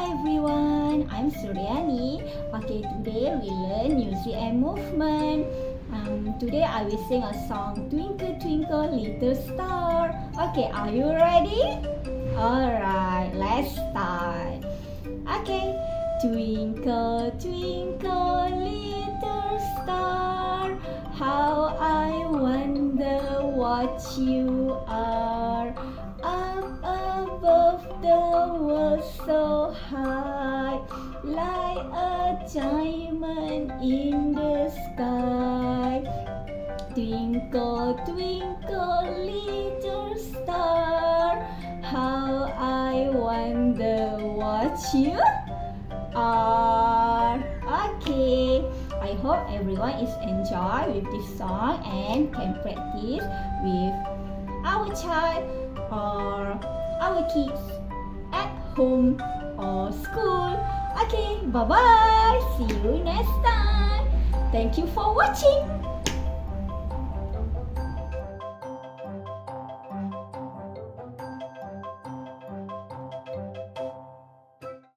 everyone, I'm Suryani. Okay, today we learn music and movement. Today I will sing a song, Twinkle Twinkle Little Star. Okay, are you ready? Alright, let's start. Okay, twinkle twinkle little star, how I wonder what you are. Up above the world so high, like a diamond in the sky. Twinkle, twinkle, little star, how I wonder what you are. Okay, I hope everyone is enjoy with this song and can practice with our child or our kids at home or school. Okay, bye bye. See you next time. Thank you for watching.